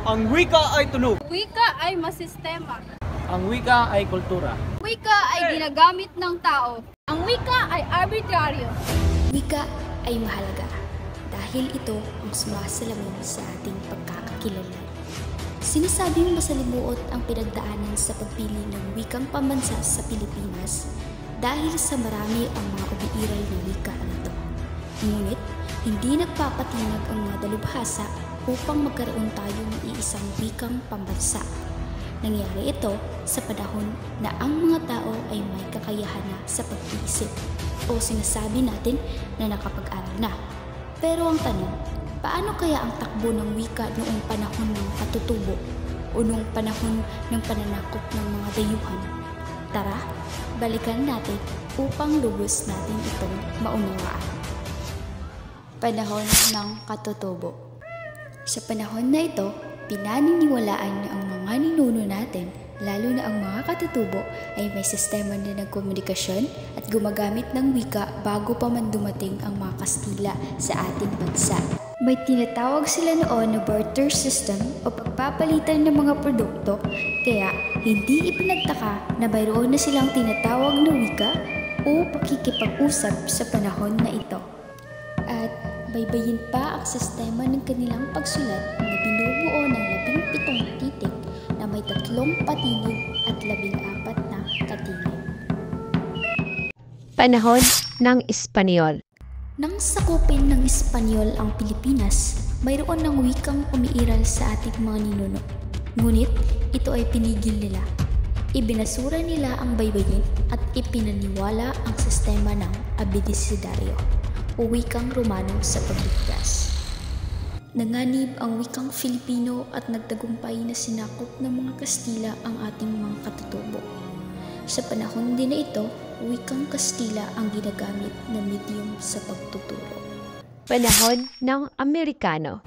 Ang wika ay tunog. Wika ay masistema. Ang wika ay kultura. Wika ay ginagamit ng tao. Ang wika ay arbitraryo. Wika ay mahalaga dahil ito ang sumasalamin sa ating pagkakakilala. Sinasabing masalimuot ang pinagdaanan sa pagpili ng wikang pambansa sa Pilipinas dahil sa marami ang mga umiiral na wika nito. Ngunit, hindi nagpapatinag ang mga dalubhasa upang magkaroon tayo ng iisang wikang pambansa. Nangyari ito sa panahon na ang mga tao ay may kakayahan na sa pag-iisip o sinasabi natin na nakapag-aral na. Pero ang tanong, paano kaya ang takbo ng wika noong panahon ng katutubo o noong panahon ng pananakop ng mga dayuhan? Tara, balikan natin upang lubos natin itong maunawaan. Panahon ng katutubo. Sa panahon na ito, pinaniniwalaan na ang mga ninuno natin, lalo na ang mga katutubo, ay may sistema na ng komunikasyon at gumagamit ng wika bago pa man dumating ang mga Kastila sa ating bansa. May tinatawag sila noon na barter system o pagpapalitan ng mga produkto, kaya hindi ipinagtaka na mayroon na silang tinatawag na wika o pakikipag-usap sa panahon na ito. At baybayin pa ang sistema ng kanilang pagsulat na binubuo ng 17 titik na may 3 patinig at 14 na katinig. Panahon ng Espanyol. Nang sakupin ng Espanyol ang Pilipinas, mayroon ng wikang umiiral sa ating mga ninuno. Ngunit ito ay pinigil nila. Ibinasura nila ang baybayin at ipinaniwala ang sistema ng abecedario o wikang Romano sa pagligtas. Nanganib ang wikang Filipino at nagtagumpay na sinakop ng mga Kastila ang ating mga katutubo. Sa panahon din na ito, wikang Kastila ang ginagamit na medium sa pagtuturo. Panahon ng Amerikano.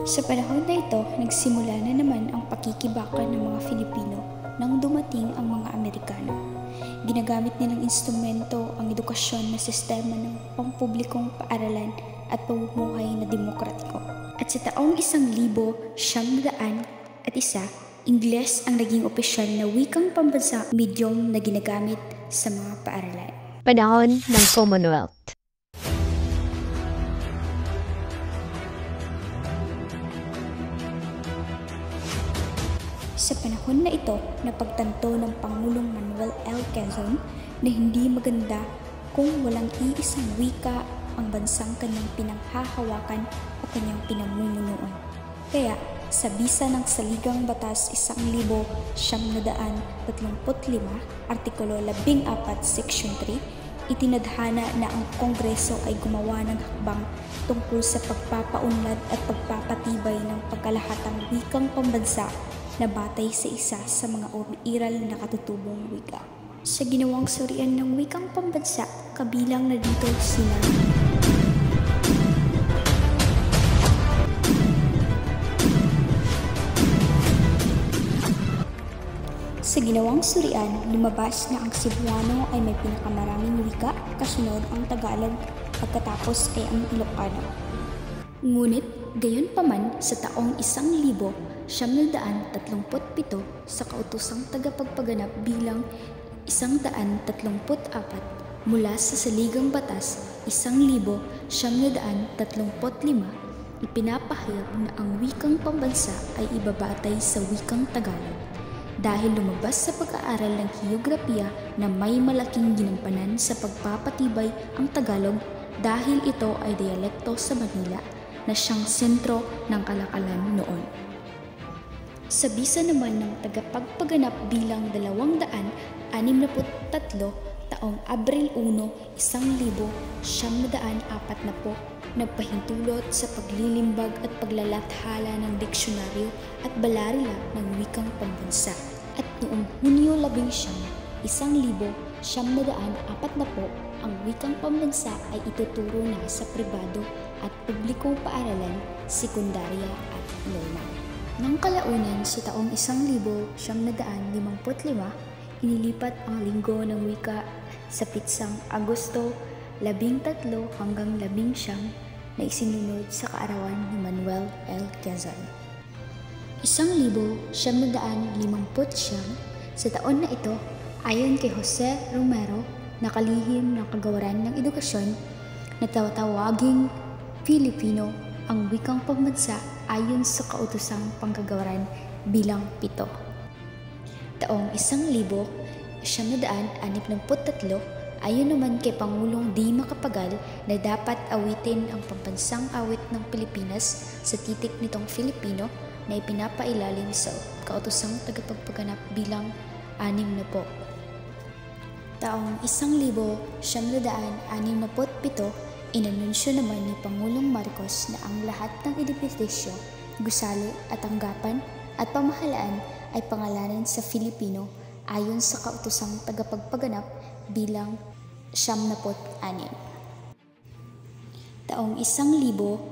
Sa panahon na ito, nagsimula na naman ang pakikibaka ng mga Filipino nang dumating ang mga Amerikano. Ginagamit nilang instrumento ang edukasyon na sistema ng pampublikong paaralan at pamumuhay na demokratiko. At sa taong 1901, Ingles ang naging opisyal na wikang pambansa medium na ginagamit sa mga paaralan. Panahon ng Commonwealth. Sa panahon na ito, napagtanto ng Pangulong Manuel L. Quezon na hindi maganda kung walang iisang wika ang bansang kanyang pinanghahawakan o kanyang pinamumunuan. Kaya, sa bisa ng Saligang Batas 1935, Artikulo 14, Section 3, itinadhana na ang Kongreso ay gumawa ng hakbang tungkol sa pagpapaunlad at pagpapatibay ng pagkalahatang wikang pambansa na batay sa isa sa mga umiiral na katutubong wika. Sa ginawang surian ng wikang pambansa, kabilang na dito sina Sa ginawang surian, lumabas na ang Cebuano ay may pinakamaraming wika, kasunod ang Tagalog, pagkatapos ay ang Ilocano. Ngunit, gayon pa man sa taong 1937 sa kautosang tagapagpaganap bilang 134 mula sa Saligang Batas 1935, ipinapahayag na ang wikang pambansa ay ibabatay sa wikang Tagalog dahil lumabas sa pag-aaral ng heograpiya na may malaking ginampanan sa pagpapatibay ang Tagalog dahil ito ay dialekto sa Manila na siyang sentro ng kalakalan noon. Sa bisa naman ng tagapagpaganap bilang 263 taong Abril 1, 1940, nagpahintulot sa paglilimbag at paglalathala ng diksyonaryo at balarila ng wikang pambansa. At noong Hunyo 11, 1940, ang wikang pambansa ay ituturo na sa pribado at publikong paaralan, sekundarya at normal. Nang kalaunan sa taong 1955, inilipat ang Linggo ng Wika sa pitsang Agosto 13 hanggang 19 na isinunod sa kaarawan ni Manuel L. Quezon. 1959, sa taon na ito, ayon kay Jose Romero, nakalihim ng Kagawaran ng Edukasyon na tawaging Filipino ang wikang pambansa ayon sa kautosang Panggagawaran bilang 7. Taong 1963, ayon naman kay Pangulong D. Macapagal na dapat awitin ang pambansang awit ng Pilipinas sa titik nitong Filipino na ipinapailalim sa kautosang tagapagpaganap bilang 6 na po. Taong 1967, inanunsyo naman ni Pangulong Marcos na ang lahat ng edifisyo, gusali at tanggapan at pamahalaan ay pangalanan sa Filipino ayon sa kautosang tagapagpaganap bilang 76. Taong 1972,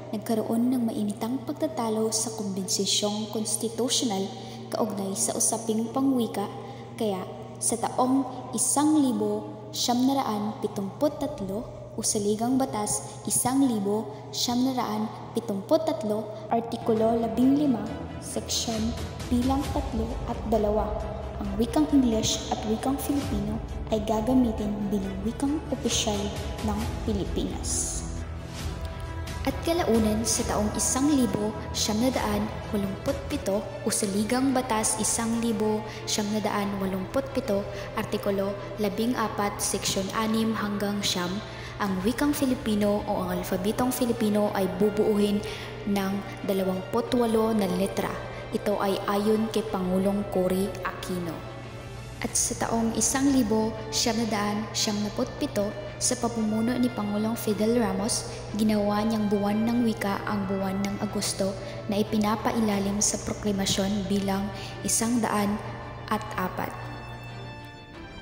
nagkaroon ng mainitang pagtatalo sa Kombensisyong Konstitusyonal kaugnay sa usaping pangwika, kaya sa taong 1973 o Saligang Batas 1973, Artikulo 15, Seksyon bilang 3 at 2, ang wikang English at wikang Filipino ay gagamitin bilang wikang opisyal ng Pilipinas. At kalaunan sa taong 1987 o Saligang Batas 1987, Artikulo 14, Seksyon 6 hanggang 9, ang wikang Filipino o ang alfabetong Filipino ay bubuuhin ng 28 na letra. Ito ay ayon kay Pangulong Cory Aquino. At sa taong 1977, sa pamumuno ni Pangulong Fidel Ramos, ginawa niyang buwan ng wika ang buwan ng Agosto na ipinapailalim sa proklamasyon bilang 104.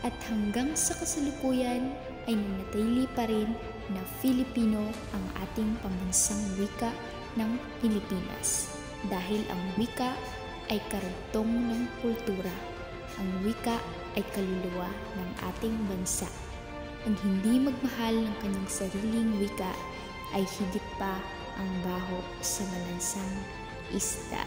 At hanggang sa kasalukuyan ay nanatili pa rin na Filipino ang ating pambansang wika ng Pilipinas. Dahil ang wika ay karugtong ng kultura, ang wika ay kaluluwa ng ating bansa. Ang hindi magmahal ng kanyang sariling wika ay higit pa ang baho sa malansang isda.